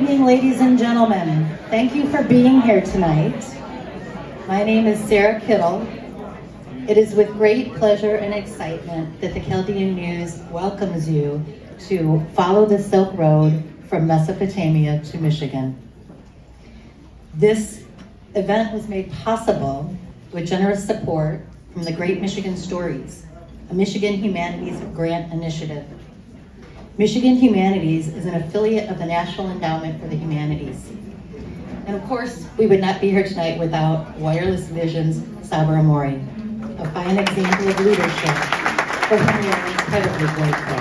evening, ladies and gentlemen. Thank you for being here tonight. My name is Sarah Kittle. It is with great pleasure and excitement that the Akkadian News welcomes you to follow the Silk Road from Mesopotamia to Michigan. This event was made possible with generous support from the Great Michigan Stories, a Michigan Humanities Grant Initiative. Michigan Humanities is an affiliate of the National Endowment for the Humanities. And of course, we would not be here tonight without Wireless Vision's Saber Amori, a fine example of leadership for whom we are incredibly grateful.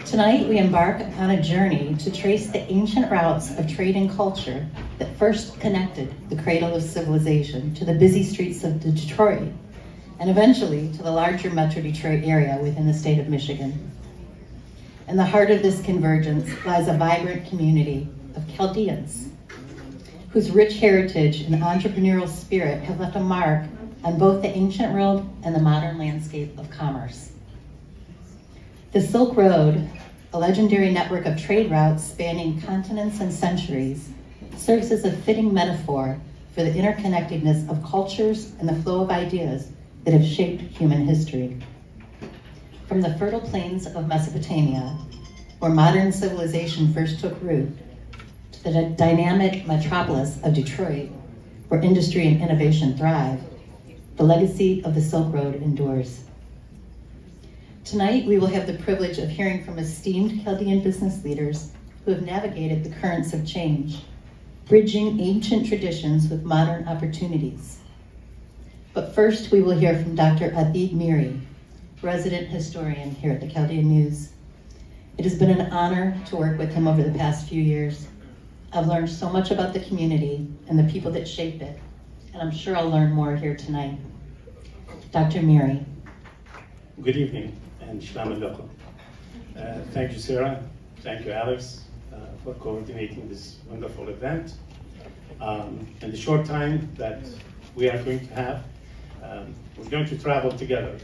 Tonight, we embark on a journey to trace the ancient routes of trade and culture that first connected the cradle of civilization to the busy streets of Detroit, and eventually to the larger Metro Detroit area within the state of Michigan. In the heart of this convergence lies a vibrant community of Chaldeans, whose rich heritage and entrepreneurial spirit have left a mark on both the ancient world and the modern landscape of commerce. The Silk Road, a legendary network of trade routes spanning continents and centuries, serves as a fitting metaphor for the interconnectedness of cultures and the flow of ideas that have shaped human history. From the fertile plains of Mesopotamia, where modern civilization first took root, to the dynamic metropolis of Detroit, where industry and innovation thrive, the legacy of the Silk Road endures. Tonight, we will have the privilege of hearing from esteemed Chaldean business leaders who have navigated the currents of change, bridging ancient traditions with modern opportunities. But first, we will hear from Dr. Adib Miri, resident historian here at the Chaldean News. It has been an honor to work with him over the past few years. I've learned so much about the community and the people that shape it, and I'm sure I'll learn more here tonight. Dr. Miri. Good evening, and shalom alaikum. Thank you, Sarah. Thank you, Alex, for coordinating this wonderful event. In the short time that we are going to have, we're going to travel together.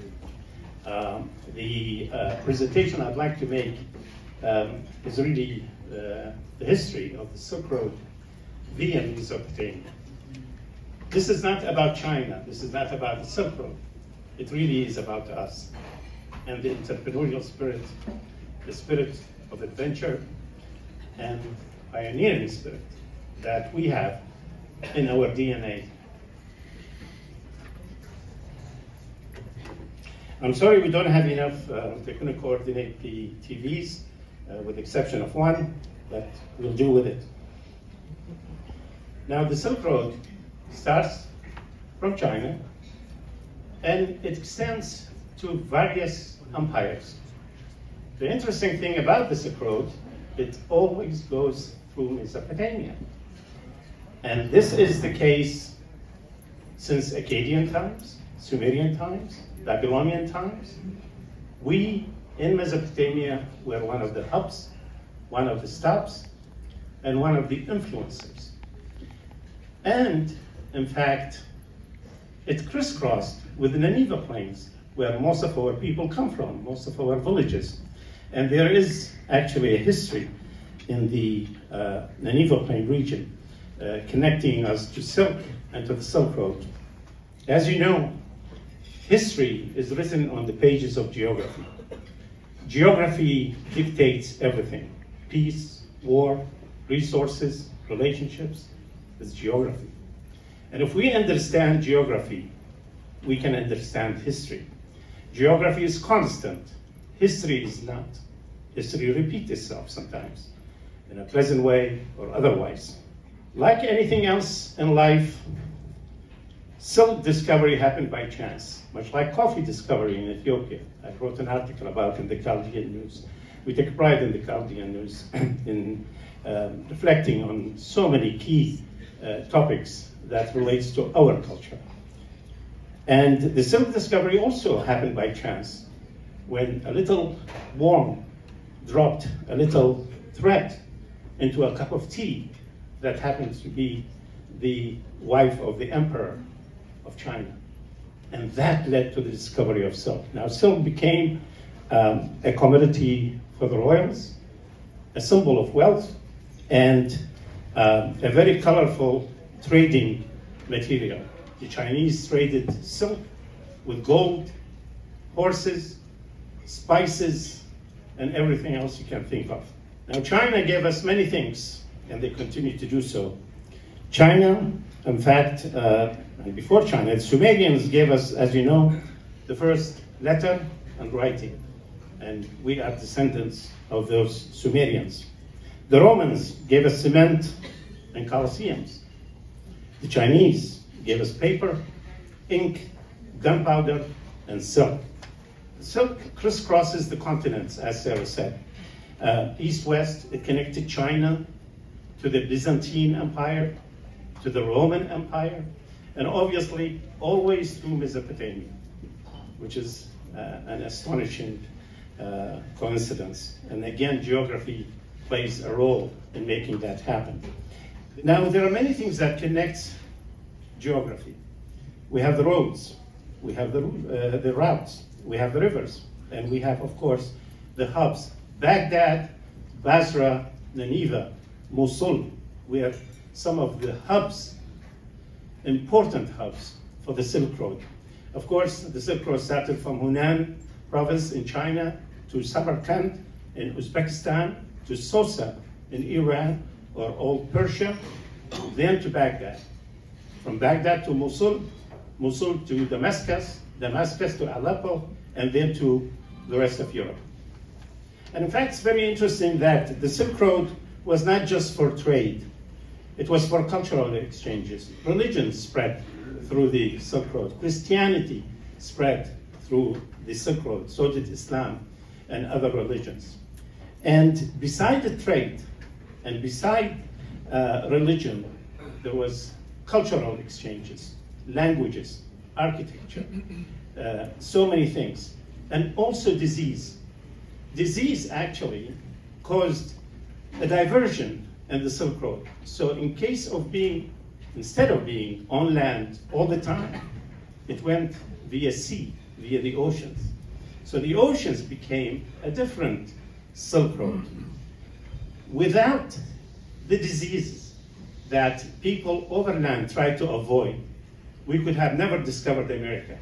The presentation I'd like to make is really the history of the Silk Road via Mesopotamia. This is not about China. This is not about the Silk Road. It really is about us and the entrepreneurial spirit, the spirit of adventure and pioneering spirit that we have in our DNA. I'm sorry we don't have enough, they couldn't coordinate the TVs, with the exception of one, but we'll deal with it. Now the Silk Road starts from China, and it extends to various empires. The interesting thing about the Silk Road, it always goes through Mesopotamia. And this is the case since Akkadian times, Sumerian times, Babylonian times. We in Mesopotamia were one of the hubs, one of the stops, and one of the influencers. And in fact, it crisscrossed with the Nineveh plains, where most of our people come from, most of our villages. And there is actually a history in the Nineveh plain region connecting us to silk and to the Silk Road. As you know, history is written on the pages of geography. Geography dictates everything. Peace, war, resources, relationships, is geography. And if we understand geography, we can understand history. Geography is constant. History is not. History repeats itself sometimes, in a pleasant way or otherwise. Like anything else in life, silk discovery happened by chance, much like coffee discovery in Ethiopia. I wrote an article about in the Chaldean News. We take pride in the Chaldean News in reflecting on so many key topics that relates to our culture. And the silk discovery also happened by chance, when a little worm dropped a little thread into a cup of tea that happens to be the wife of the emperor of China. And that led to the discovery of silk. Now, silk became a commodity for the royals, a symbol of wealth and a very colorful trading material. The Chinese traded silk with gold, horses, spices, and everything else you can think of. Now, China gave us many things, and they continue to do so. China, in fact, and before China, the Sumerians gave us, as you know, the first letter and writing, and we are descendants of those Sumerians. The Romans gave us cement and colosseums. The Chinese gave us paper, ink, gunpowder, and silk. Silk crisscrosses the continents, as Sarah said. East-west, it connected China to the Byzantine Empire, to the Roman Empire, and obviously always through Mesopotamia, which is an astonishing coincidence. And again, geography plays a role in making that happen. Now, there are many things that connect geography. We have the roads, we have the routes, we have the rivers, and we have, of course, the hubs. Baghdad, Basra, Nineveh, Mosul, we have some of the hubs, important hubs for the Silk Road. Of course, the Silk Road started from Hunan province in China to Samarkand in Uzbekistan to Sosa in Iran or old Persia, then to Baghdad. From Baghdad to Mosul, Mosul to Damascus, Damascus to Aleppo, and then to the rest of Europe. And in fact, it's very interesting that the Silk Road was not just for trade. It was for cultural exchanges. Religion spread through the Silk Road. Christianity spread through the Silk Road. So did Islam and other religions. And beside the trade and beside religion, there was cultural exchanges, languages, architecture, so many things. And also disease. Disease actually caused a diversion in the Silk Road. So in case of instead of being on land all the time, it went via sea, via the oceans. So the oceans became a different Silk Road. Without the diseases that people overland tried to avoid, we could have never discovered America.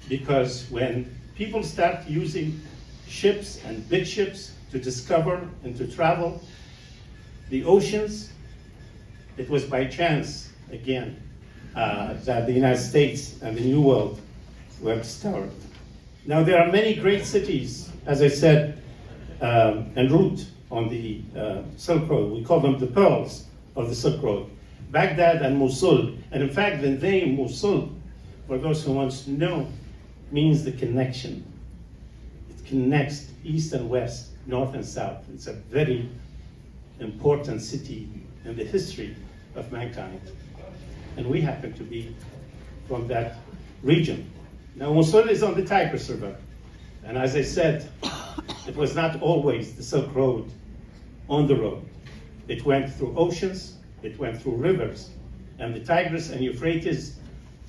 Because when people start using ships and big ships to discover and to travel the oceans, it was by chance, again, that the United States and the New World were discovered. Now, there are many great cities, as I said, en route on the Silk Road. We call them the pearls of the Silk Road. Baghdad and Mosul. And in fact, the name Mosul, for those who want to know, means the connection. It connects east and west, north and south. It's a very important city in the history of mankind. And we happen to be from that region. Now, Mosul is on the Tigris River. And as I said, it was not always the Silk Road on the road. It went through oceans, it went through rivers. And the Tigris and Euphrates,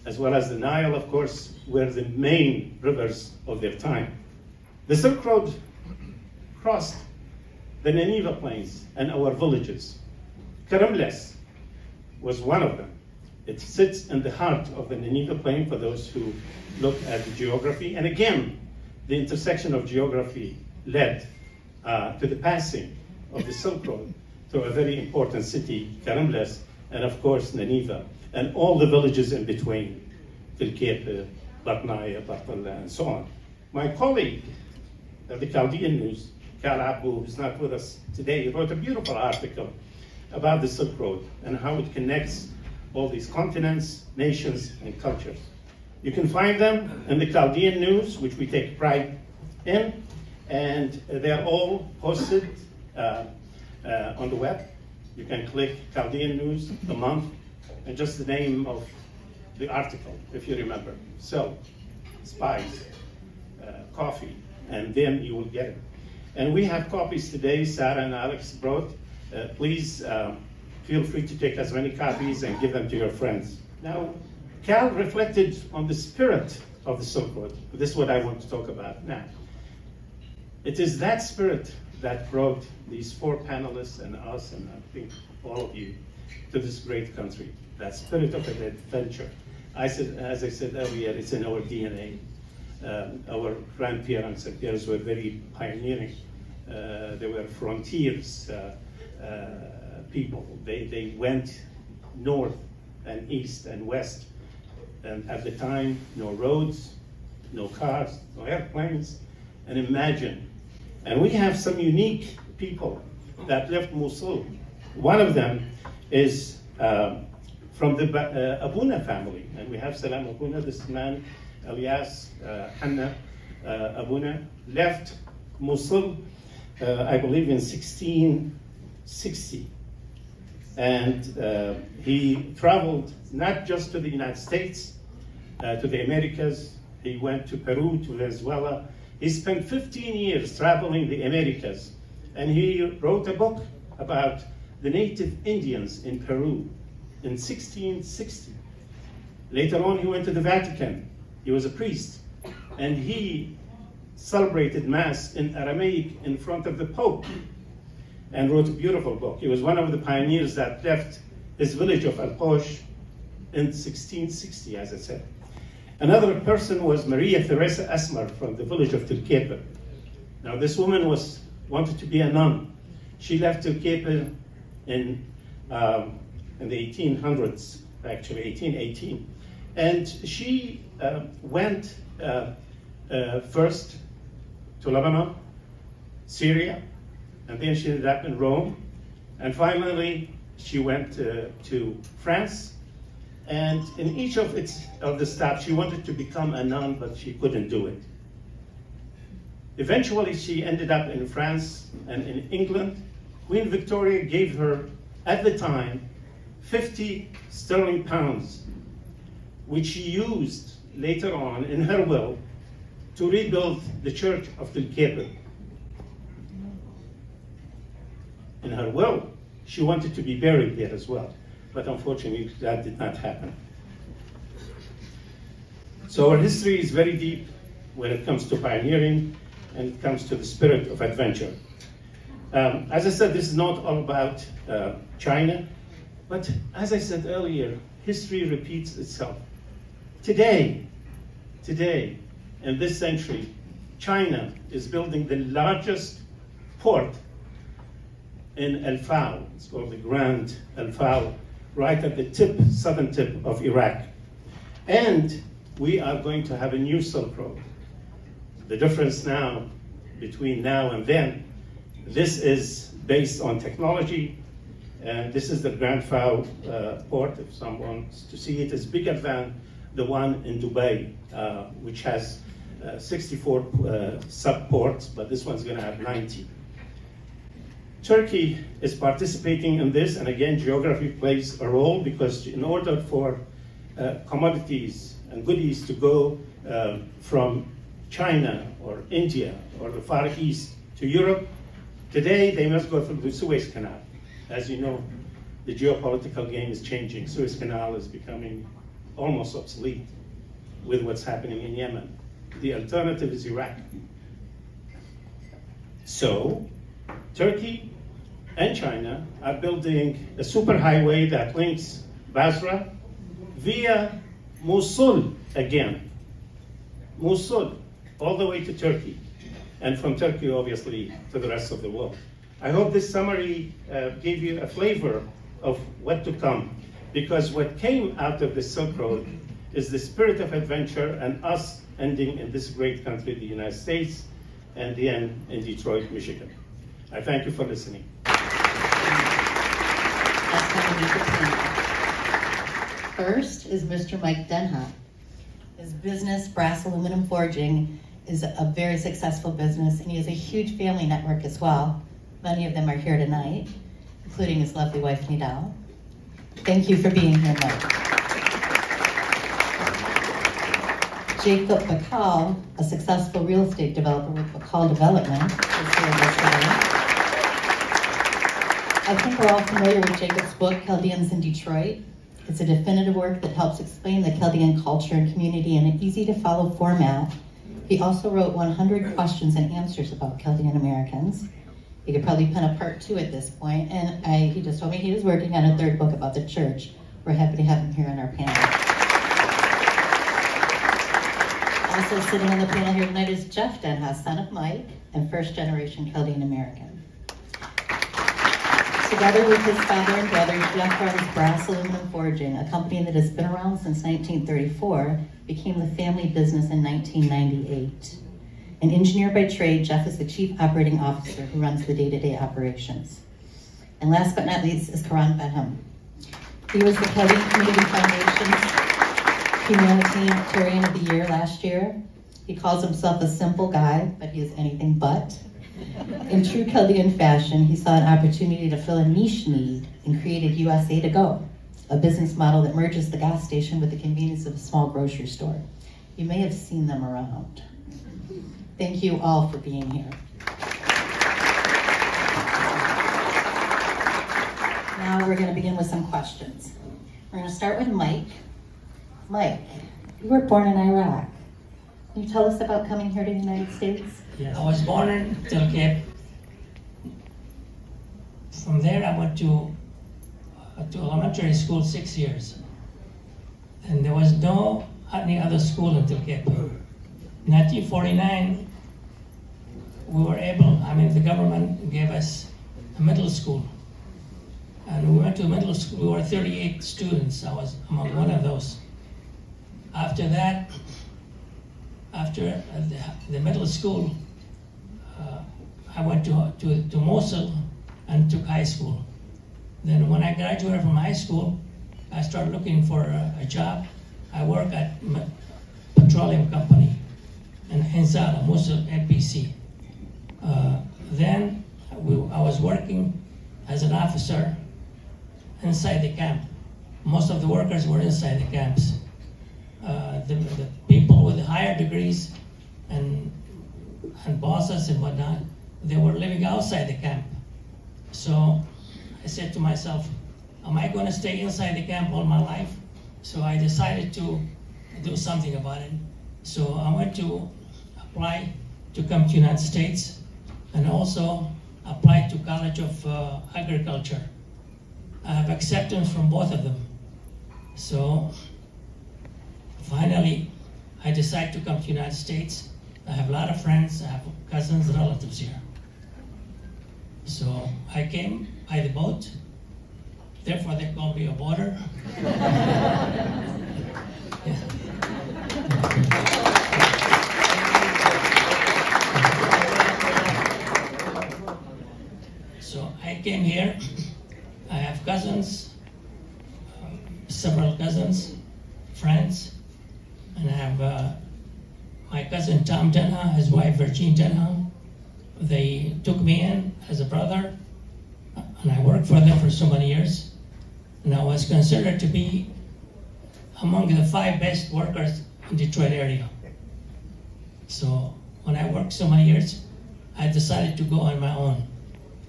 as well as the Nile, of course, were the main rivers of their time. The Silk Road crossed the Nineveh plains and our villages. Karamles was one of them. It sits in the heart of the Nineveh plain for those who look at the geography. And again, the intersection of geography led to the passing of the Silk Road to a very important city, Karamles, and of course Nineveh, and all the villages in between, Tilkepe, Batnaya, Bartalla, and so on. My colleague at the Chaldean News, Kal Abu, who's not with us today, wrote a beautiful article about the Silk Road and how it connects all these continents, nations, and cultures. You can find them in the Chaldean News, which we take pride in, and they're all posted on the web. You can click Chaldean News, the month, and just the name of the article, if you remember. So, spice, coffee, and then you will get it. And we have copies today, Sarah and Alex brought. Please feel free to take as many copies and give them to your friends. Now, Cal reflected on the spirit of the Silk Road. This is what I want to talk about now. It is that spirit that brought these 4 panelists and us, and I think all of you, to this great country. That spirit of adventure. As I said earlier, it's in our DNA. Our grandparents and parents were very pioneering. They were frontiers people. They went north and east and west. And at the time, no roads, no cars, no airplanes. And imagine. And we have some unique people that left Mosul. One of them is from the Abuna family. And we have Salam Abuna, this man, Elias Hanna Abuna, left Mosul, I believe in 1660. And he traveled not just to the United States, to the Americas. He went to Peru, to Venezuela. He spent 15 years traveling the Americas. And he wrote a book about the native Indians in Peru in 1660. Later on, he went to the Vatican. He was a priest. And he celebrated Mass in Aramaic in front of the Pope and wrote a beautiful book. He was one of the pioneers that left his village of Al-Qosh in 1660, as I said. Another person was Maria Theresa Asmar from the village of Tilkepe. Now, this woman wanted to be a nun. She left Tilkepe in the 1800s, actually 1818. And she went first to Lebanon, Syria, and then she ended up in Rome. And finally, she went to France. And in each of the stops, she wanted to become a nun, but she couldn't do it. Eventually, she ended up in France and in England. Queen Victoria gave her, at the time, 50 sterling pounds, which she used later on in her will to rebuild the church of Tilkepe. In her will, she wanted to be buried there as well, but unfortunately that did not happen. So our history is very deep when it comes to pioneering and it comes to the spirit of adventure. As I said, this is not all about China, but as I said earlier, history repeats itself. Today, in this century, China is building the largest port in El Fao. It's called the Grand El Fao, right at the southern tip of Iraq. And we are going to have a new Silk Road. The difference now, between now and then, this is based on technology, and this is the Grand Fao port. If someone wants to see it, it's bigger than the one in Dubai, which has 64 sub-ports, but this one's gonna have 90. Turkey is participating in this, and again, geography plays a role, because in order for commodities and goodies to go from China or India or the Far East to Europe, today they must go through the Suez Canal. As you know, the geopolitical game is changing. Suez Canal is becoming almost obsolete with what's happening in Yemen. The alternative is Iraq. So, Turkey and China are building a superhighway that links Basra via Mosul again. Mosul, all the way to Turkey. And from Turkey, obviously, to the rest of the world. I hope this summary gave you a flavor of what to come, because what came out of the Silk Road is the spirit of adventure and us ending in this great country, the United States, and the end in Detroit, Michigan. I thank you for listening. First is Mr. Mike Denha. His business, Brass Aluminum Forging, is a very successful business, and he has a huge family network as well. Many of them are here tonight, including his lovely wife, Nidal. Thank you for being here, Mike. Jacob Bacall, a successful real estate developer with Bacall Development, is here today. I think we're all familiar with Jacob's book, Chaldeans in Detroit. It's a definitive work that helps explain the Chaldean culture and community in an easy-to-follow format. He also wrote 100 questions and answers about Chaldean Americans. He could probably pen a part 2 at this point, and he just told me he was working on a 3rd book about the church. We're happy to have him here on our panel. Also sitting on the panel here tonight is Jeff Denhouse, son of Mike, and first-generation Chaldean American. Together with his father and brother, Jeff runs Brass Aluminum Forging, a company that has been around since 1934, became the family business in 1998. An engineer by trade, Jeff is the chief operating officer who runs the day-to-day operations. And last but not least is Karan Benham. He was the Chaldean Community Foundation's Humanitarian of the Year last year. He calls himself a simple guy, but he is anything but. In true Chaldean fashion, he saw an opportunity to fill a niche need and created USA To Go, a business model that merges the gas station with the convenience of a small grocery store. You may have seen them around. Thank you all for being here. Now we're going to begin with some questions. We're going to start with Mike. Mike, you were born in Iraq. Can you tell us about coming here to the United States? Yes. I was born in Turkey. From there I went to elementary school 6 years. And there was no any other school in Turkey. In 1949, the government gave us a middle school. And we went to middle school, we were 38 students. I was among one of those. After that, after the middle school, I went to Mosul and took high school. Then when I graduated from high school, I started looking for a job. I work at petroleum company in Henzala, Mosul, NPC. Then I was working as an officer inside the camp. Most of the workers were inside the camps. The people with higher degrees and bosses and whatnot, they were living outside the camp. So I said to myself, am I going to stay inside the camp all my life? So I decided to do something about it. So I went to apply to come to the United States and also applied to College of Agriculture. I have acceptance from both of them. So finally, I decided to come to the United States. I have a lot of friends, I have cousins, relatives here. So I came by the boat, therefore they call me a boater. Yeah. So I came here, I have cousins, several cousins, friends, and I have my cousin Tom Denham, his wife Virginia Denham. They took me in as a brother, and I worked for them for so many years. And I was considered to be among the 5 best workers in Detroit area. So when I worked so many years, I decided to go on my own.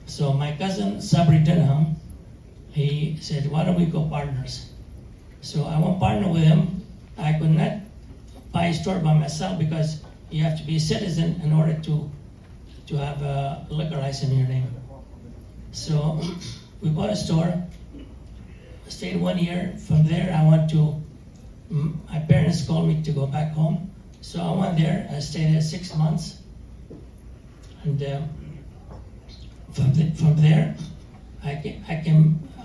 So my cousin Sabri Denham, he said, why don't we go partners? So I went partner with him. I could not buy a store by myself because you have to be a citizen in order to have a liquor license in your name. So we bought a store, stayed 1 year. From there I went to, my parents called me to go back home. So I went there, I stayed there 6 months. And from there, I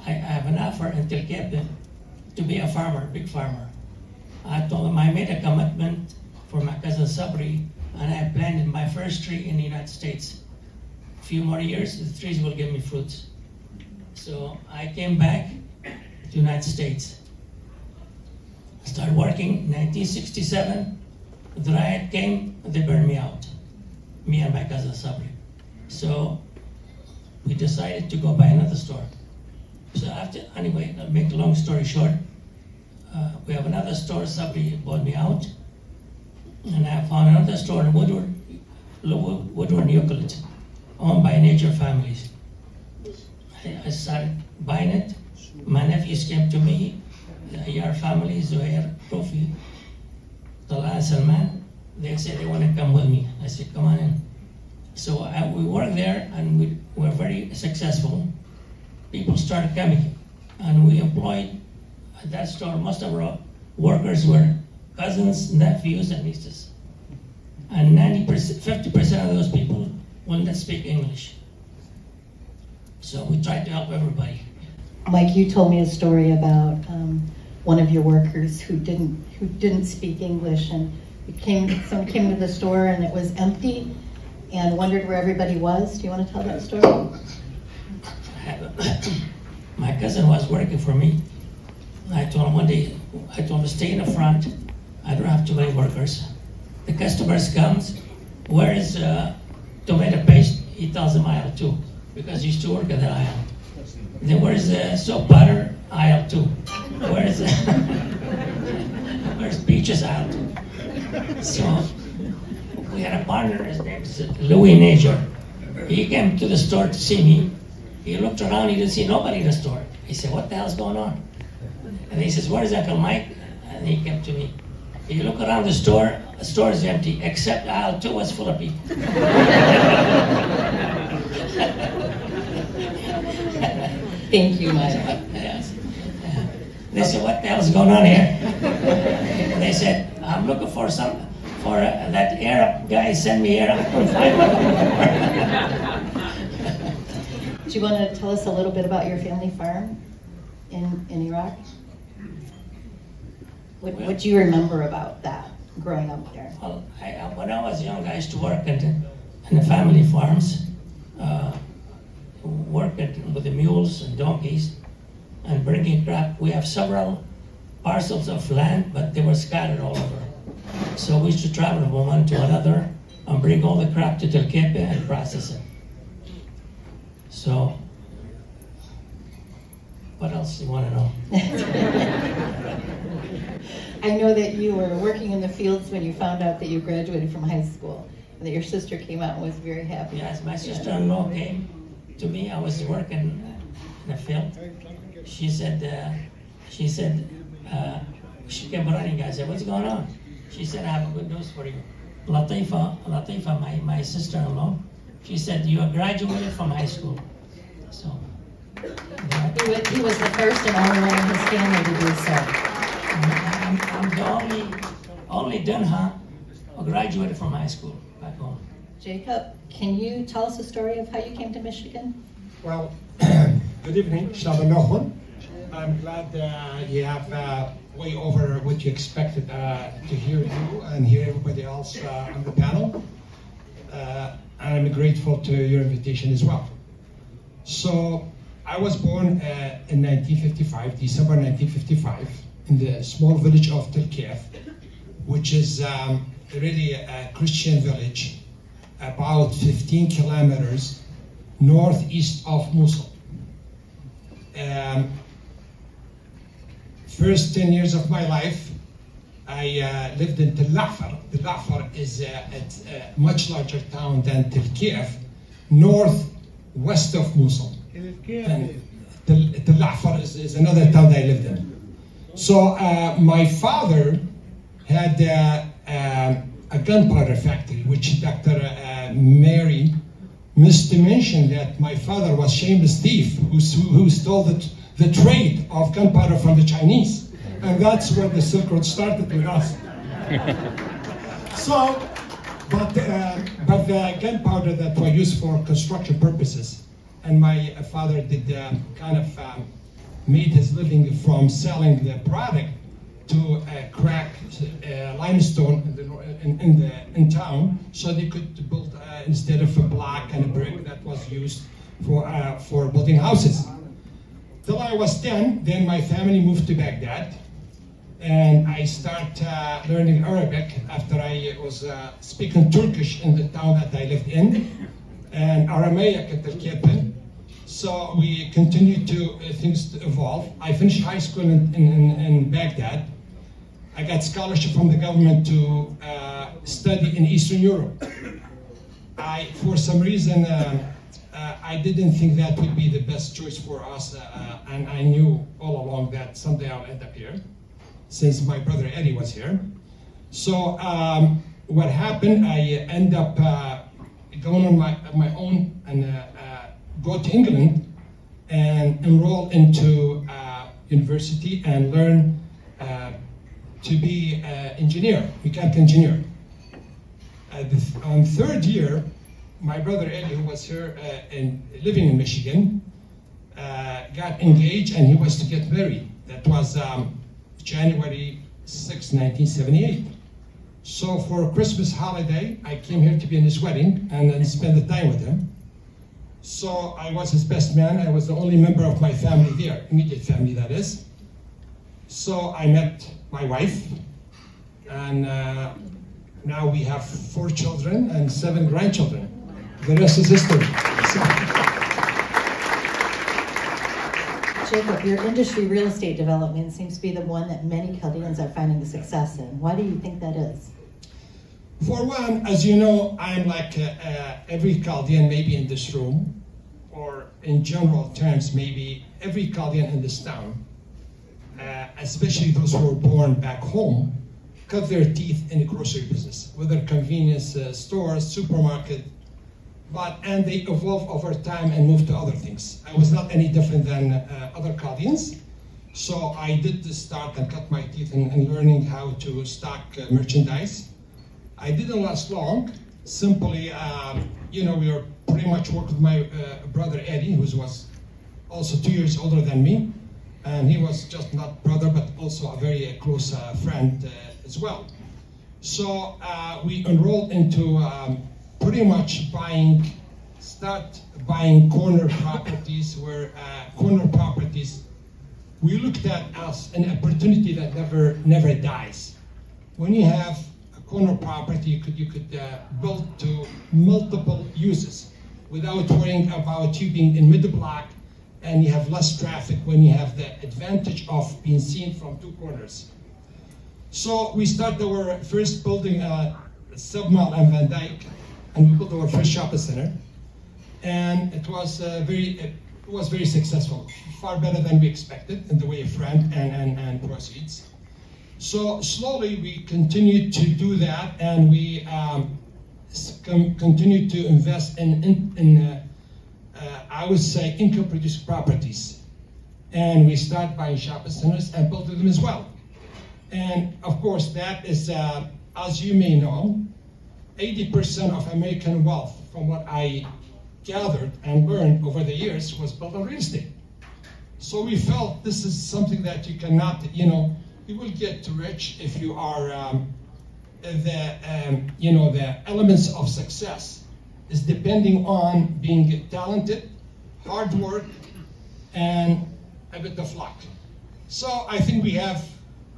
have an offer in Turkey to be a farmer, big farmer. I told him I made a commitment for my cousin Sabri, and I planted my first tree in the United States. A few more years, the trees will give me fruits. So I came back to the United States. I started working in 1967. The riot came, they burned me out, me and my cousin Sabri. So we decided to go buy another store. So anyway, I'll make a long story short. We have another store, Sabri bought me out. And I found another store in Woodward, Euclid, owned by Nature Families. I started buying it. My nephews came to me, the Ayar family, Zohair, Profi, Talal, Salman. They said they want to come with me. I said, come on in. So we worked there, and we were very successful. People started coming, and we employed at that store, most of our workers were cousins, nephews, and nieces. And 50% of those people will not speak English. So we tried to help everybody. Mike, you told me a story about one of your workers who didn't speak English, and someone came to the store and it was empty and wondered where everybody was. Do you want to tell that story? My cousin was working for me. I told him one day, stay in the front. I don't have too many workers. The customers comes, where is tomato paste? He tells them aisle 2, because he used to work at that aisle. Then where is soap butter? Aisle 2. Where is where's peaches? Aisle 2. So we had a partner, his name is Louis Nager. He came to the store to see me. He looked around, he didn't see nobody in the store. He said, what the hell's going on? And he says, where's Uncle Mike? And he came to me. He looked around the store is empty, except aisle 2 was full of people. Thank you, Mike. Yes. They said, what the hell's going on here? They said, I'm looking for that Arab guy sent me here. I couldn't find him. Do you want to tell us a little bit about your family farm in Iraq? What do you remember about that, growing up there? Well, when I was young, I used to work in the family farms, working with the mules and donkeys and bringing crop. We have several parcels of land, but they were scattered all over. So we used to travel from one to another and bring all the crop to Telkepe and process it. So, what else do you want to know? I know that you were working in the fields when you found out that you graduated from high school, and that your sister came out and was very happy. Yes, my sister-in-law came to me. I was working in the field. She came running. I said, what's going on? She said, I have good news for you. Latifa, my sister-in-law, she said, you graduated from high school. So he was the first and only one in his family to do so. I'm the only Dunha who graduated from high school back home. Jacob, can you tell us a story of how you came to Michigan? Well, good evening, Shalom Alaikum. I'm glad you have way over what you expected to hear you and hear everybody else on the panel. And I'm grateful to your invitation as well. So I was born in 1955, December 1955, in the small village of Telkepe, which is really a Christian village, about 15 kilometers northeast of Mosul. First 10 years of my life, I lived in Tel Afar. Tel Afar is a much larger town than Telkepe, northwest of Mosul. And Tel Afar is another town that I lived in. So my father had a gunpowder factory, which Dr. Mary missed to mention that my father was a shameless thief who stole the trade of gunpowder from the Chinese. And that's where the Silk Road started with us. So, but the gunpowder that was used for construction purposes, and my father did kind of made his living from selling the product to crack limestone in town, so they could build instead of a block and a brick that was used for building houses. Till I was 10, then my family moved to Baghdad, and I started learning Arabic after I was speaking Turkish in the town that I lived in, and Aramaic at Telkepe. So we continued things to evolve. I finished high school in Baghdad. I got scholarship from the government to study in Eastern Europe. For some reason, I didn't think that would be the best choice for us, and I knew all along that someday I'll end up here, since my brother Eddie was here. So what happened, I ended up going on my own and go to England and enroll into university and learn to be engineer, mechanical engineer. On third year, my brother Eddie, who was here living in Michigan, got engaged and he was to get married. That was January 6, 1978. So for a Christmas holiday, I came here to be in his wedding and then spend the time with him. So I was his best man. I was the only member of my family there, immediate family that is. So I met my wife, and now we have 4 children and 7 grandchildren. The rest is history. Jacob, your industry, real estate development, seems to be the one that many Chaldeans are finding the success in. Why do you think that is? For one, as you know, I'm like every Chaldean maybe in this room, or in general terms, maybe every Chaldean in this town, especially those who were born back home, cut their teeth in the grocery business, whether convenience stores, supermarket, and they evolve over time and move to other things. I was not any different than other Chaldeans, so I did start and cut my teeth in learning how to stock merchandise. I didn't last long. Simply, we were pretty much working with my brother Eddie, who was also 2 years older than me, and he was just not brother, but also a very close friend as well. So we enrolled into pretty much start buying corner properties, where corner properties, we looked at as an opportunity that never dies. When you have a corner property, you could build to multiple uses without worrying about you being in mid-block, and you have less traffic when you have the advantage of being seen from 2 corners. So we started our first building sub-mall and Van Dyke, and we built our first shopping center, and it was very successful, far better than we expected in the way of rent and proceeds. So slowly we continued to do that, and we continued to invest in I would say income-producing properties, and we started buying shopping centers and building them as well. And of course, that is, as you may know, 80% of American wealth, from what I gathered and learned over the years, was built on real estate. So we felt this is something that you cannot, you will get rich if you are, the elements of success is depending on being talented, hard work, and a bit of luck. So I think we have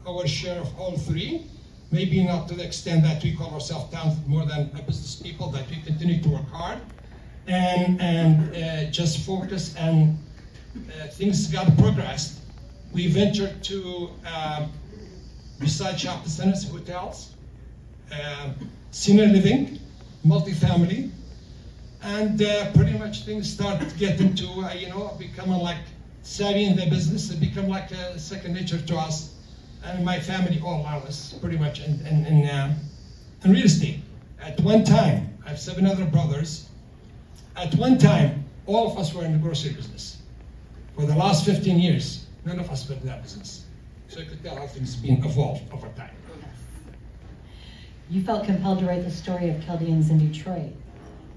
our share of all 3. Maybe not to the extent that we call ourselves talented more than business people, that we continue to work hard and just focus, and things got progressed. We ventured to, besides shopping centers, hotels, senior living, multifamily, and pretty much things started getting to, becoming like savvy in the business. It became like second nature to us. And my family all around us, pretty much in real estate. At one time, I have 7 other brothers. At one time, all of us were in the grocery business. For the last 15 years, none of us were in that business. So you could tell how things have been evolved over time. You felt compelled to write the story of Chaldeans in Detroit.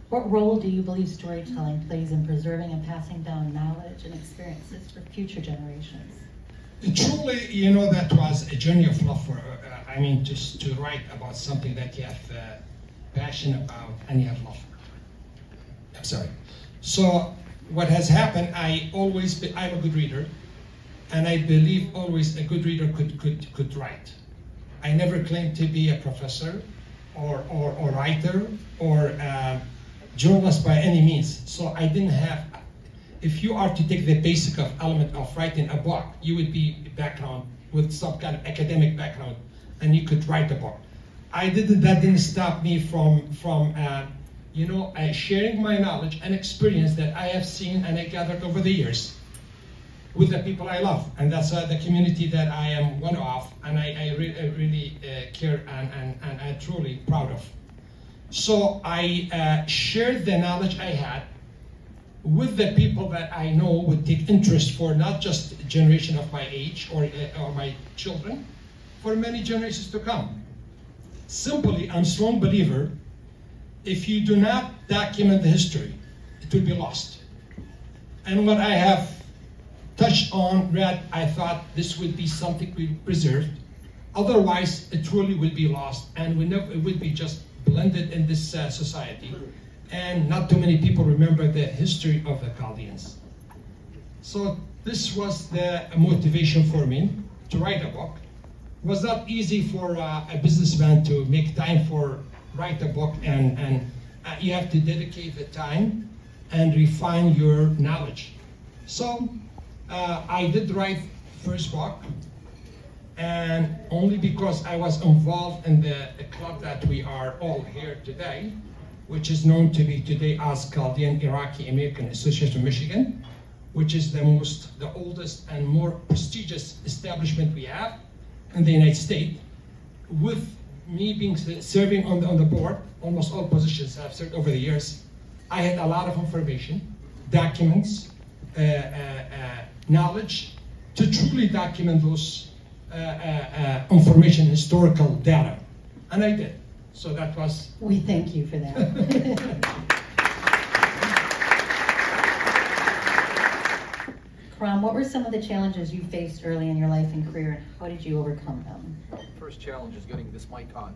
What role do you believe storytelling plays in preserving and passing down knowledge and experiences for future generations? Truly, that was a journey of love for, just to write about something that you have passion about and you have love for. I'm sorry. So what has happened, I'm a good reader, and I believe always a good reader could write. I never claimed to be a professor or writer or journalist by any means. So I didn't have. If you are to take the basic element of writing a book, you would be a background with some kind of academic background, and you could write a book. That didn't stop me from sharing my knowledge and experience that I have seen and I gathered over the years with the people I love, and that's the community that I am one of, and I really care and I'm truly proud of. So I shared the knowledge I had with the people that I know would take interest for not just a generation of my age or my children, for many generations to come. Simply, I'm a strong believer, if you do not document the history, it will be lost. And what I have touched on, read, I thought this would be something we preserved. Otherwise, it truly will be lost, and it would be just blended in this society. And not too many people remember the history of the Chaldeans. So this was the motivation for me to write a book. It was not easy for a businessman to make time for write a book, and you have to dedicate the time and refine your knowledge. So I did write first book, and only because I was involved in the club that we are all here today, which is known to be today as Chaldean Iraqi American Association of Michigan, which is the oldest and more prestigious establishment we have in the United States. With me serving on the board, almost all positions I've served over the years, I had a lot of information, documents, knowledge to truly document those information, historical data, and I did. So that was. We thank you for that. Karam, what were some of the challenges you faced early in your life and career, and how did you overcome them? First challenge is getting this mic on.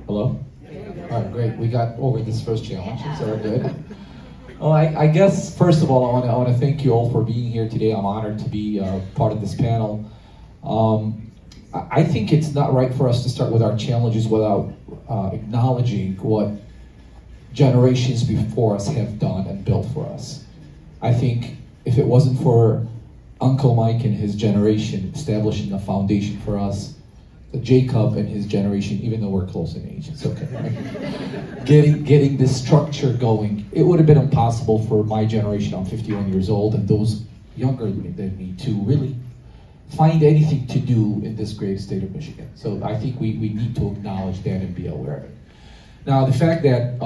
Hello? All right, great. We got over this first challenge. It's all good. Well, I guess, first of all, I want to thank you all for being here today. I'm honored to be part of this panel. I think it's not right for us to start with our challenges without acknowledging what generations before us have done and built for us. I think if it wasn't for Uncle Mike and his generation establishing a foundation for us, Jacob and his generation, even though we're close in age, it's okay. Right? Getting this structure going, it would have been impossible for my generation. I'm 51 years old, and those younger than me to really find anything to do in this great state of Michigan. So I think we need to acknowledge that and be aware of it. Now, the fact that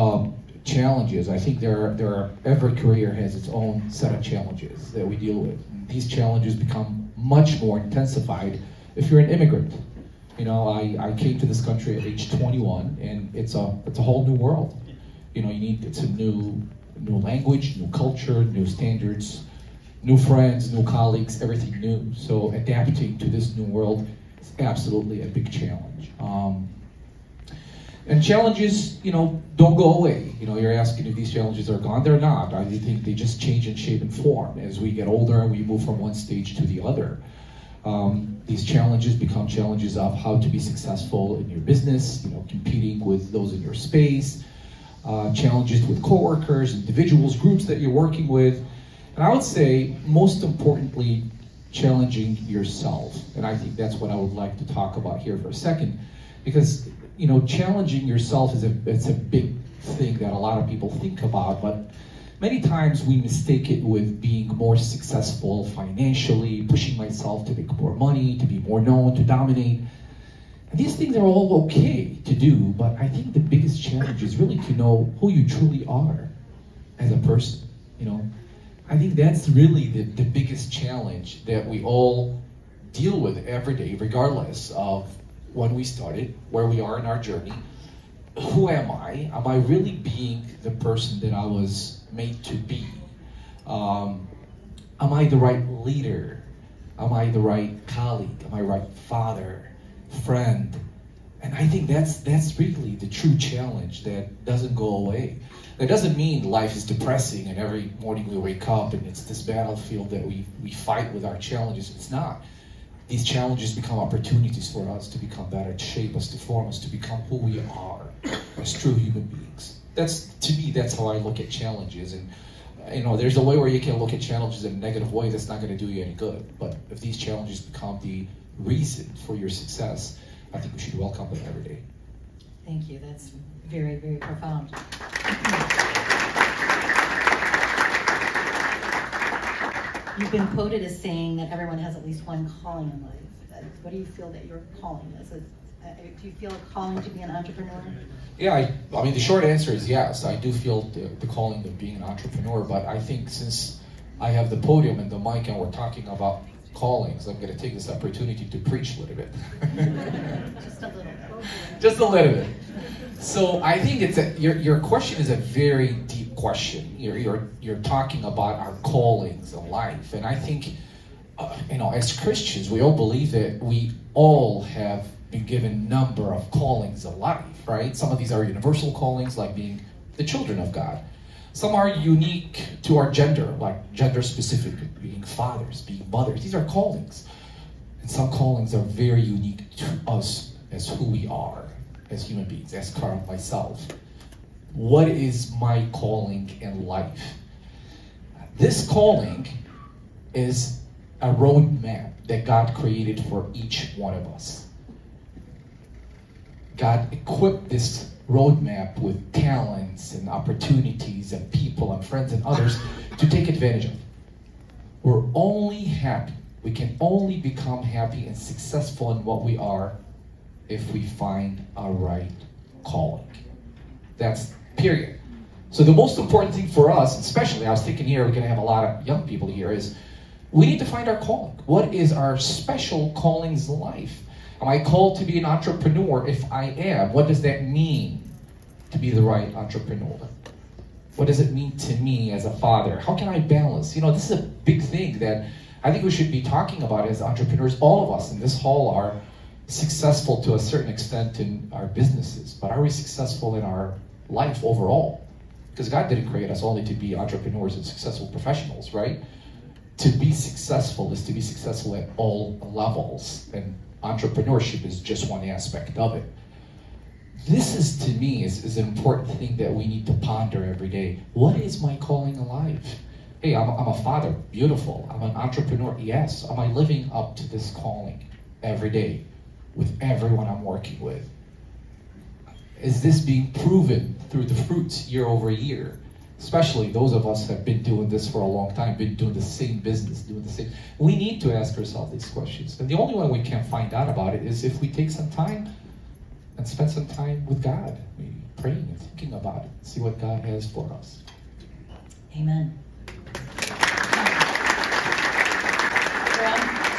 challenges, I think every career has its own set of challenges that we deal with. These challenges become much more intensified if you're an immigrant. You know, I came to this country at age 21, and it's a whole new world. You know, it's a new language, new culture, new standards, new friends, new colleagues, everything new. So adapting to this new world is absolutely a big challenge. And challenges, don't go away. You're asking if these challenges are gone. They're not. I think they just change in shape and form. As we get older and we move from one stage to the other, these challenges become challenges of how to be successful in your business, competing with those in your space, challenges with coworkers, individuals, groups that you're working with. And I would say, most importantly, challenging yourself. And I think that's what I would like to talk about here for a second, because challenging yourself it's a big thing that a lot of people think about, but many times we mistake it with being more successful financially, pushing myself to make more money, to be more known, to dominate. And these things are all okay to do, but I think the biggest challenge is really to know who you truly are as a person. I think that's really the biggest challenge that we all deal with every day, regardless of when we started, where we are in our journey. Who am I? Am I really being the person that I was made to be? Am I the right leader? Am I the right colleague? Am I the right father, friend? And I think that's really the true challenge that doesn't go away. That doesn't mean life is depressing and every morning we wake up and it's this battlefield that we fight with our challenges. It's not. These challenges become opportunities for us to become better, to shape us, to form us, to become who we are as true human beings. To me, that's how I look at challenges. And there's a way where you can look at challenges in a negative way that's not going to do you any good. But if these challenges become the reason for your success, I think we should welcome them every day. Thank you. That's very, very profound. You've been quoted as saying that everyone has at least one calling in life. What do you feel that your calling is Do you feel a calling to be an entrepreneur? Yeah, I mean, the short answer is yes. I do feel the calling of being an entrepreneur, but I think since I have the podium and the mic and we're talking about callings, I'm going to take this opportunity to preach a little bit. Just a little. Just a little bit. So I think your question is a very deep question. You're talking about our callings in life, and I think as Christians, we all believe that we all have been given a number of callings of life, right? Some of these are universal callings, like being the children of God. Some are unique to our gender, like gender-specific, being fathers, being mothers. These are callings. And some callings are very unique to us as who we are, as human beings, as Carl, myself. What is my calling in life? This calling is a roadmap that God created for each one of us. God equipped this roadmap with talents and opportunities and people and friends and others to take advantage of. We're only happy. We can only become happy and successful in what we are if we find our right calling. That's period. So the most important thing for us, especially I was thinking here, we're going to have a lot of young people here, is we need to find our calling. What is our special callings in life? Am I called to be an entrepreneur? If I am, what does that mean to be the right entrepreneur? What does it mean to me as a father? How can I balance? This is a big thing that I think we should be talking about as entrepreneurs. All of us in this hall are successful to a certain extent in our businesses, but are we successful in our life overall? Because God didn't create us only to be entrepreneurs and successful professionals, right? To be successful is to be successful at all levels, and entrepreneurship is just one aspect of it. This is, to me, is an important thing that we need to ponder every day. What is my calling in life? Hey, I'm a father, beautiful. I'm an entrepreneur, yes. Am I living up to this calling every day with everyone I'm working with? Is this being proven through the fruits year over year? Especially those of us who have been doing this for a long time, been doing the same business, doing the same. We need to ask ourselves these questions. And the only way we can find out about it is if we take some time and spend some time with God, maybe praying and thinking about it, see what God has for us. Amen.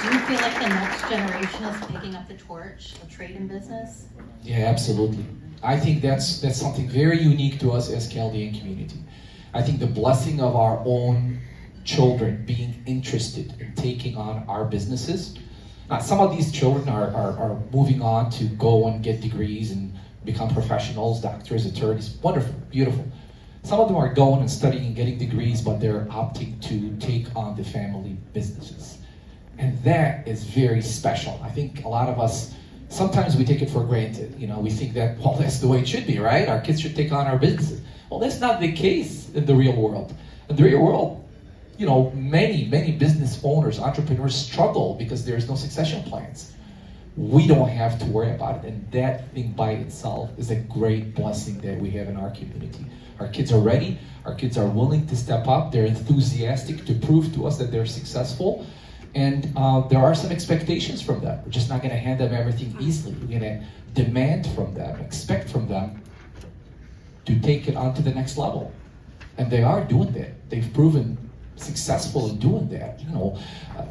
Do you feel like the next generation is picking up the torch of trade and business? Yeah, absolutely. I think that's something very unique to us as Chaldean community. I think the blessing of our own children being interested in taking on our businesses. Some of these children are moving on to go and get degrees and become professionals, doctors, attorneys. Wonderful, beautiful. Some of them are going and studying and getting degrees, but they're opting to take on the family businesses. And that is very special. I think a lot of us, sometimes we take it for granted. We think that, well, that's the way it should be, right? Our kids should take on our businesses. Well, that's not the case in the real world. In the real world, many business owners, entrepreneurs struggle because there's no succession plans. We don't have to worry about it. And that thing by itself is a great blessing that we have in our community. Our kids are ready. Our kids are willing to step up. They're enthusiastic to prove to us that they're successful. And there are some expectations from them. We're just not going to hand them everything easily. We're going to demand from them, expect from them to take it on to the next level. And they are doing that. They've proven successful in doing that.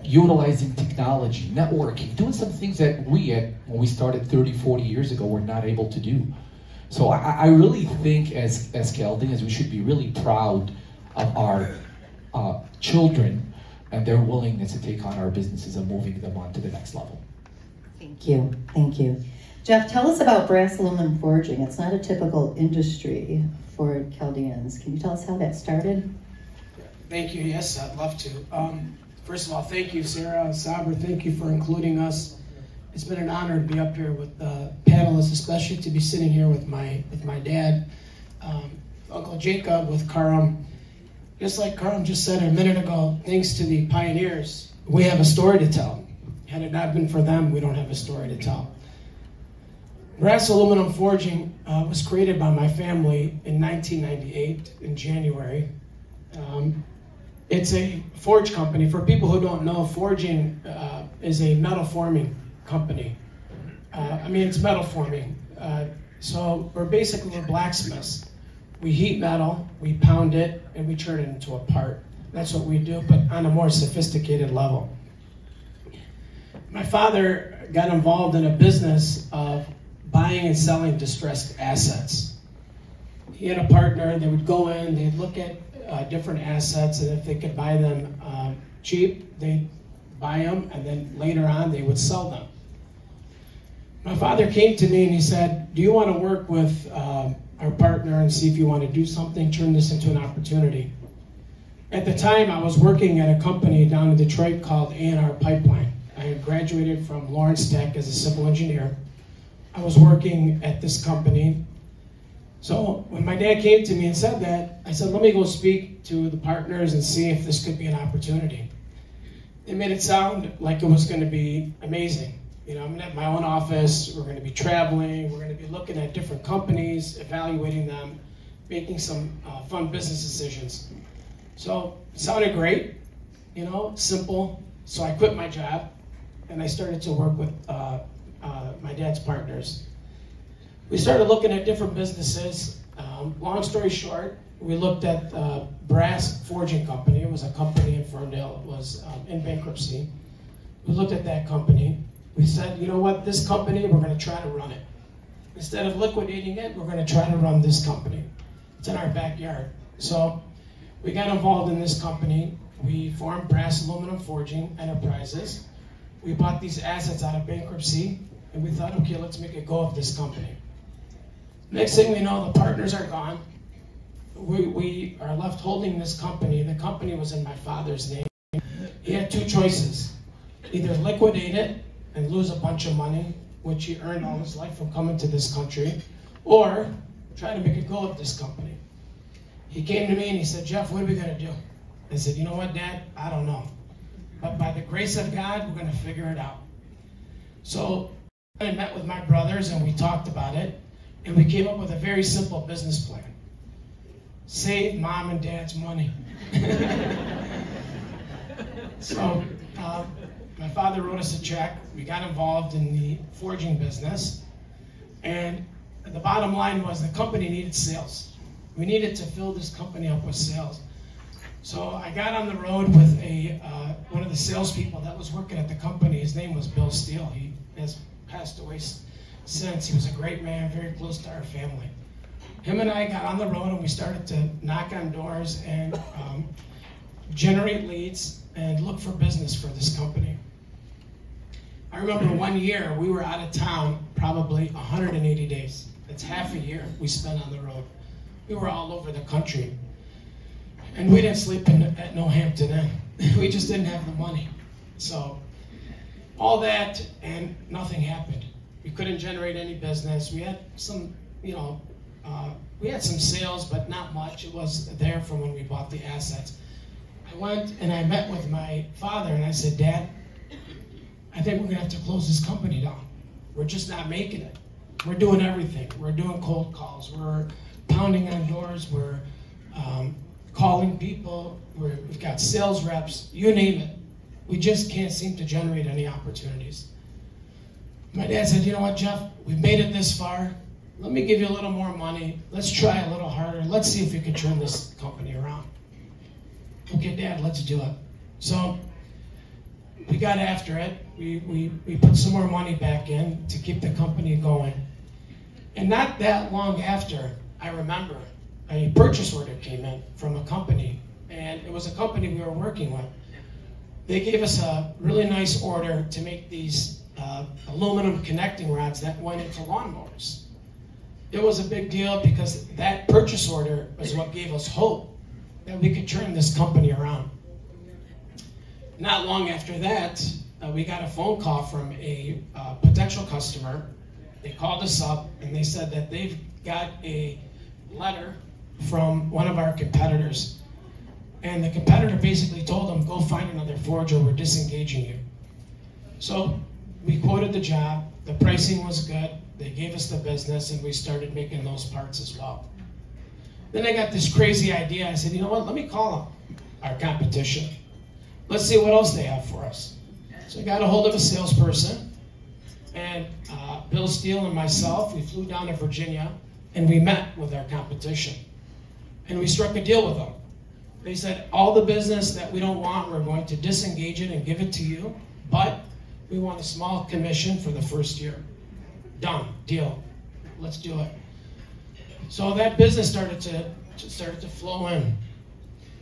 Utilizing technology, networking, doing some things that when we started 30, 40 years ago, were not able to do. So I really think as Chaldeans, we should be really proud of our children and their willingness to take on our businesses and moving them on to the next level. Thank you. Thank you. Jeff, tell us about brass aluminum forging. It's not a typical industry for Chaldeans. Can you tell us how that started? Thank you. Yes, I'd love to. First of all, thank you, Sarah, Saber. Thank you for including us. It's been an honor to be up here with the panelists, especially to be sitting here with my dad, Uncle Jacob, with Karam. Just like Karam just said a minute ago, thanks to the pioneers, we have a story to tell. Had it not been for them, we don't have a story to tell. Brass aluminum forging was created by my family in 1998 in January. It's a forge company. For people who don't know, forging is a metal forming company. it's metal forming. So we're basically blacksmiths. We heat metal, we pound it, and we turn it into a part. That's what we do, but on a more sophisticated level. My father got involved in a business of buying and selling distressed assets. He had a partner. They would go in, they'd look at different assets, and if they could buy them cheap, they'd buy them, and then later on they would sell them. My father came to me and he said, do you want to work with our partner and see if you want to do something, turn this into an opportunity? At the time, I was working at a company down in Detroit called A&R Pipeline. I had graduated from Lawrence Tech as a civil engineer. I was working at this company. So when my dad came to me and said that, I said, let me go speak to the partners and see if this could be an opportunity. They made it sound like it was going to be amazing. I'm going to have my own office, we're going to be traveling, we're going to be looking at different companies, evaluating them, making some fun business decisions. So it sounded great, simple. So I quit my job and I started to work with my dad's partners. We started looking at different businesses. Long story short, we looked at Brass Forging Company. It was a company in Ferndale. It was in bankruptcy. We looked at that company. We said, you know what, this company, we're going to try to run it. Instead of liquidating it, we're going to try to run this company. It's in our backyard. So we got involved in this company. We formed Brass Aluminum Forging Enterprises. We bought these assets out of bankruptcy, and we thought, okay, let's make a go of this company. Next thing we know, the partners are gone. We are left holding this company. The company was in my father's name. He had two choices. Either liquidate it and lose a bunch of money, which he earned all his life from coming to this country, or try to make a go of this company. He came to me and he said, Jeff, what are we going to do? I said, you know what, Dad? I don't know. But by the grace of God, we're going to figure it out. So I met with my brothers and we talked about it, and we came up with a very simple business plan. Save Mom and Dad's money. So my father wrote us a check. We got involved in the forging business. And the bottom line was the company needed sales. We needed to fill this company up with sales. So I got on the road with one of the salespeople that was working at the company. His name was Bill Steele. He has passed away since. He was a great man, very close to our family. Him and I got on the road and we started to knock on doors and generate leads and look for business for this company. I remember one year we were out of town probably 180 days. That's half a year we spent on the road. We were all over the country. And we didn't sleep at No Hampton Inn. We just didn't have the money. So all that and nothing happened. We couldn't generate any business. We had some, we had some sales, but not much. It was there from when we bought the assets. I went and I met with my father and I said, Dad, I think we're gonna have to close this company down. We're just not making it. We're doing everything. We're doing cold calls. We're pounding on doors. We're calling people. We've got sales reps, you name it. We just can't seem to generate any opportunities. My dad said, you know what, Jeff, we've made it this far. Let me give you a little more money. Let's try a little harder. Let's see if we can turn this company around. Okay, Dad, let's do it. So we got after it. We put some more money back in to keep the company going. And not that long after, I remember a purchase order came in from a company, and it was a company we were working with. They gave us a really nice order to make these aluminum connecting rods that went into lawnmowers. It was a big deal because that purchase order was what gave us hope that we could turn this company around. Not long after that, we got a phone call from a potential customer. They called us up and they said that they've got a letter from one of our competitors. And the competitor basically told them, go find another forger, we're disengaging you. So we quoted the job, the pricing was good, they gave us the business, and we started making those parts as well. Then I got this crazy idea. I said, you know what, let me call them, our competition. Let's see what else they have for us. So I got a hold of a salesperson, And Bill Steele and myself, we flew down to Virginia and we met with our competition. And we struck a deal with them. They said, all the business that we don't want, we're going to disengage it and give it to you, but we want a small commission for the first year. Done, deal, let's do it. So that business started to flow in.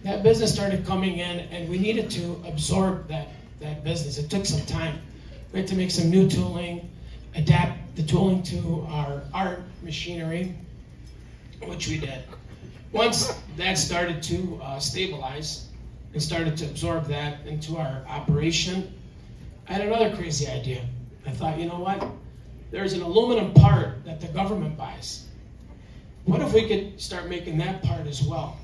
That business started coming in, and we needed to absorb that business. It took some time. We had to make some new tooling, adapt the tooling to our art machinery, which we did. Once that started to stabilize and started to absorb that into our operation, I had another crazy idea. I thought, you know what? There's an aluminum part that the government buys. What if we could start making that part as well?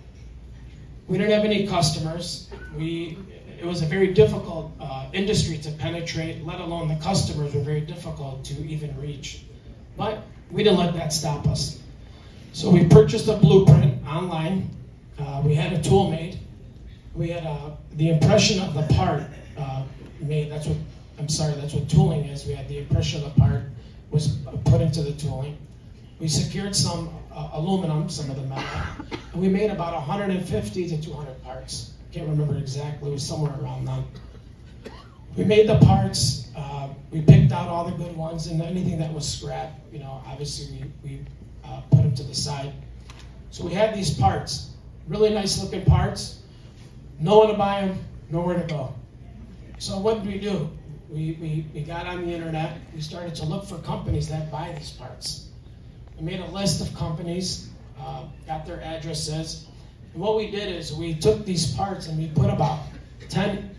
We didn't have any customers. It was a very difficult industry to penetrate, let alone the customers were very difficult to even reach. But we didn't let that stop us. So we purchased a blueprint online. We had a tool made. We had the impression of the part made. That's what tooling is. We had the impression of the part was put into the tooling. We secured some aluminum, some of the metal, and we made about 150 to 200 parts. I can't remember exactly. It was somewhere around that. We made the parts. We picked out all the good ones, and anything that was scrap, obviously we put them to the side. So we had these parts, really nice looking parts. No one to buy them, nowhere to go. So what did we do? We got on the internet. We started to look for companies that buy these parts. We made a list of companies, got their addresses. And what we did is we took these parts and we put about 10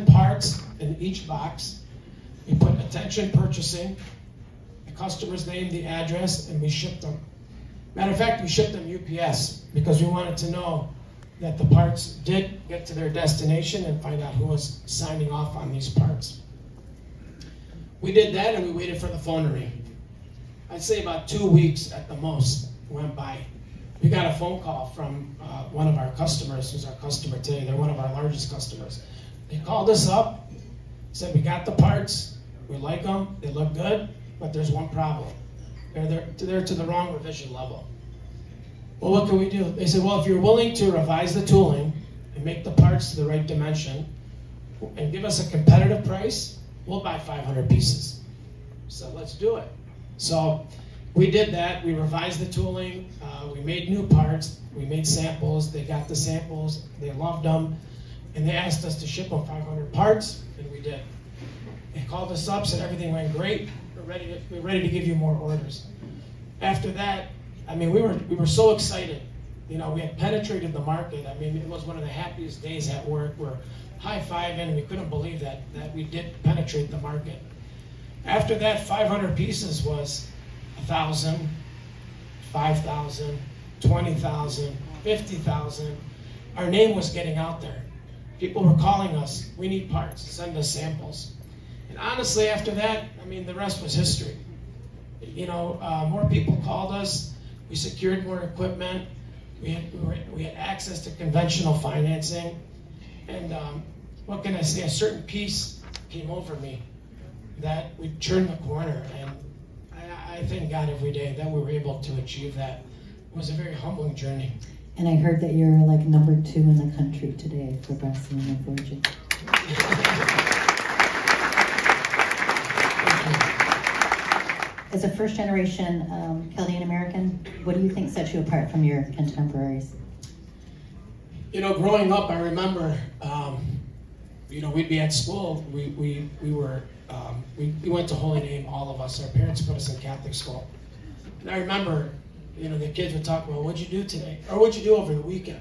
parts in each box. We put attention purchasing, the customer's name, the address, and we shipped them. Matter of fact, we shipped them UPS because we wanted to know that the parts did get to their destination and find out who was signing off on these parts. We did that and we waited for the phone to ring. I'd say about 2 weeks at the most went by. We got a phone call from one of our customers, who's our customer today. They're one of our largest customers. They called us up, said, we got the parts, we like them, they look good, but there's one problem. They're to the wrong revision level. Well, what can we do? They said, well, if you're willing to revise the tooling and make the parts to the right dimension and give us a competitive price, we'll buy 500 pieces. So let's do it. So we did that. We revised the tooling. We made new parts. We made samples. They got the samples. They loved them. And they asked us to ship them 500 parts, and we did. They called us up, said everything went great. We're ready to give you more orders. After that, we were so excited. We had penetrated the market. It was one of the happiest days at work. We're high-fiving, and we couldn't believe that we did penetrate the market. After that, 500 pieces was 1,000, 5,000, 20,000, 50,000. Our name was getting out there. People were calling us, we need parts, send us samples. And honestly, after that, the rest was history. More people called us, we secured more equipment, we had access to conventional financing, and what can I say, a certain peace came over me that we turned the corner, and I thank God every day that we were able to achieve that. It was a very humbling journey. And I heard that you're like #2 in the country today for Brazilian embroidery. As a first-generation Chaldean American, what do you think sets you apart from your contemporaries? Growing up, I remember, we'd be at school. We went to Holy Name, all of us. Our parents put us in Catholic school. And I remember, the kids would talk about, what'd you do today? Or what'd you do over the weekend?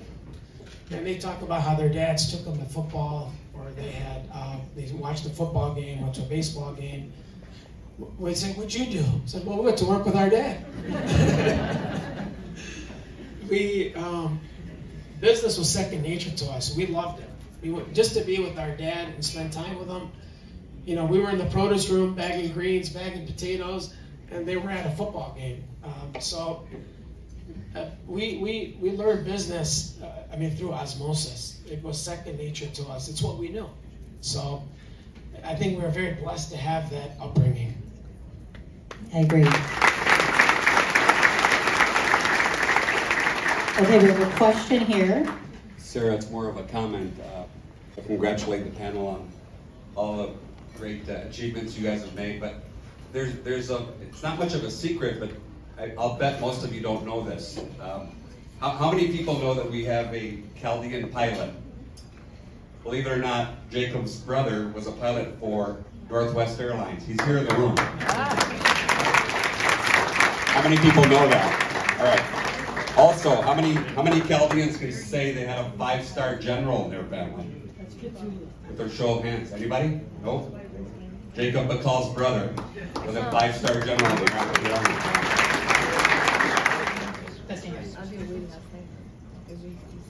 And they talk about how their dads took them to football, or they watched a football game, went to a baseball game. We'd say, what'd you do? I said, well, we went to work with our dad. Business was second nature to us. We loved it. Just to be with our dad and spend time with him. We were in the produce room bagging greens, bagging potatoes, and they were at a football game. We learned business, through osmosis. It was second nature to us. It's what we knew. So I think we were very blessed to have that upbringing. I agree. Okay, we have a question here. Sarah, it's more of a comment. I congratulate the panel on all the great achievements you guys have made, but it's not much of a secret, but I'll bet most of you don't know this. How many people know that we have a Chaldean pilot? Believe it or not, Jacob's brother was a pilot for Northwest Airlines. He's here in the room. How many people know that? All right. Also, how many Chaldeans can say they had a 5-star general in their family? With their show of hands. Anybody? No? Jacob Bacal's brother was a 5-star general in the Army.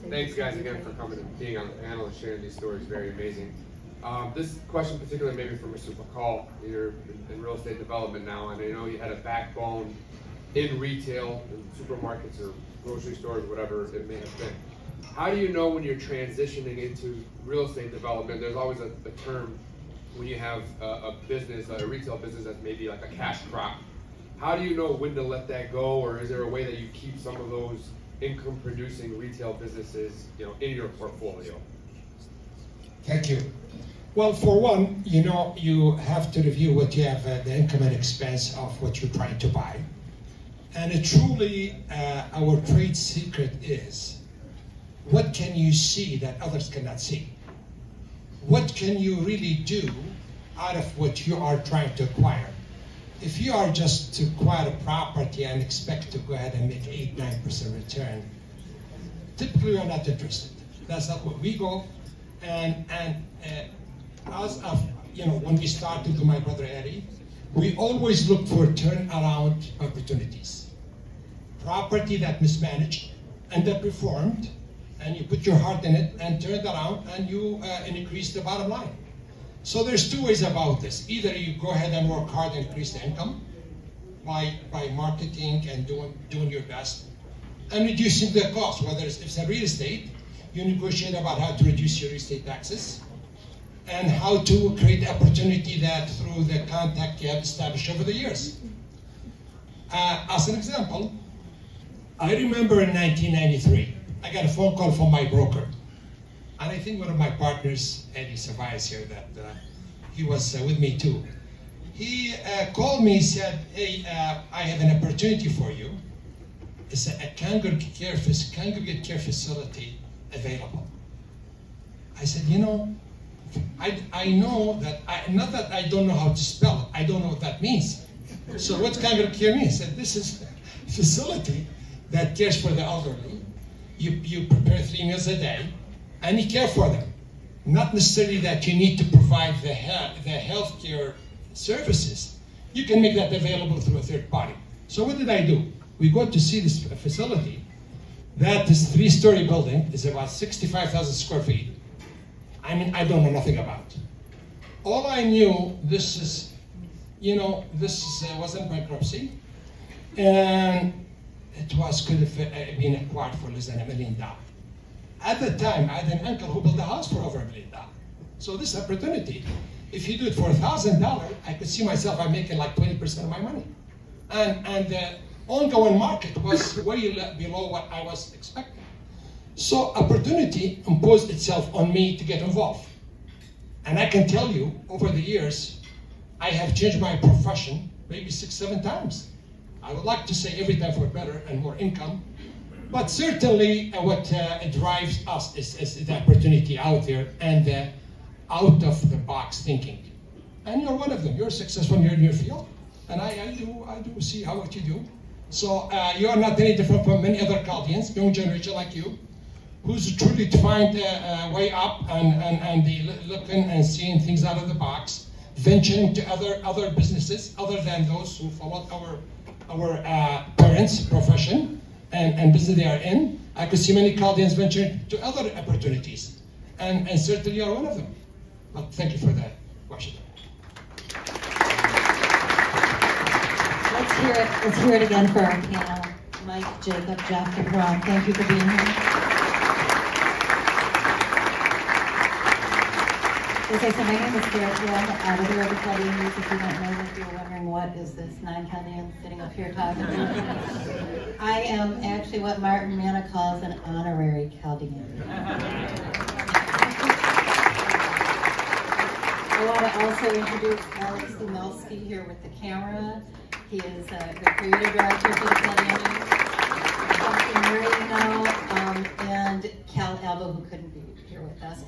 Thanks guys again for coming and being on the panel and sharing these stories. Very amazing. This question particularly maybe for Mr. Bacall. You're in real estate development now, and I know you had a backbone in retail, in supermarkets or grocery stores, whatever it may have been. How do you know when you're transitioning into real estate development? There's always a term when you have a business, a retail business that's maybe like a cash crop. How do you know when to let that go, or is there a way that you keep some of those income-producing retail businesses, in your portfolio? Thank you. Well, for one, you have to review what you have, the income and expense of what you're trying to buy. And truly, our trade secret is, what can you see that others cannot see? What can you really do out of what you are trying to acquire? If you are just to acquire a property and expect to go ahead and make 8-9% return, typically we are not interested. That's not what we go. And as of, when we started with my brother Eddie, we always look for turnaround opportunities. Property that mismanaged, underperformed, and you put your heart in it and turn it around and you increase the bottom line. So there's two ways about this. Either you go ahead and work hard and increase the income by marketing and doing your best and reducing the cost. Whether if it's a real estate, you negotiate about how to reduce your real estate taxes and how to create opportunity that through the contact you have established over the years. As an example, I remember in 1993, I got a phone call from my broker. And I think one of my partners, Eddie Savais here, that he was with me too. He called me, said, hey, I have an opportunity for you. It's a congregate care facility available. I said, I know that, not that I don't know how to spell it, I don't know what that means. So what congregate care means? I said, this is a facility that cares for the elderly. You prepare 3 meals a day, and you care for them. Not necessarily that you need to provide the healthcare services. You can make that available through a third party. So what did I do? We go to see this facility. That is a 3-story building. It's about 65,000 square feet. I mean, I don't know nothing about. All I knew, this was in bankruptcy, and it could have been acquired for less than $1 million. At the time, I had an uncle who built a house for over $1 million. So this opportunity, if you do it for $1,000, I could see myself, I'm making like 20% of my money. And the ongoing market was way below what I was expecting. So opportunity imposed itself on me to get involved. And I can tell you, over the years, I have changed my profession maybe 6-7 times. I would like to say every time for better and more income, but certainly what drives us is the opportunity out there and the out-of-the-box thinking. And you're one of them. You're successful in your field, and I do see what you do. So you are not any different from many other Chaldeans, young generation like you, who's truly to find a way up and looking and seeing things out of the box, venturing to other businesses other than those who followed our parents' profession and business they are in. I could see many Chaldeans venturing to other opportunities, and certainly you are one of them. But thank you for that question. Let's hear it again for our panel. Mike, Jacob, Jeff, and Ron, thank you for being here. As I said, my name is Sarah. I'm the editor of the Akkadian News. If you don't know, if you're wondering what is this non-Akkadian sitting up here talking to me, I am actually what Martin Manna calls an honorary Chaldean. I want to also introduce Alex Dumelski here with the camera. He is the creative director for the Akkadian News. And Cal Albo, who couldn't be here with us.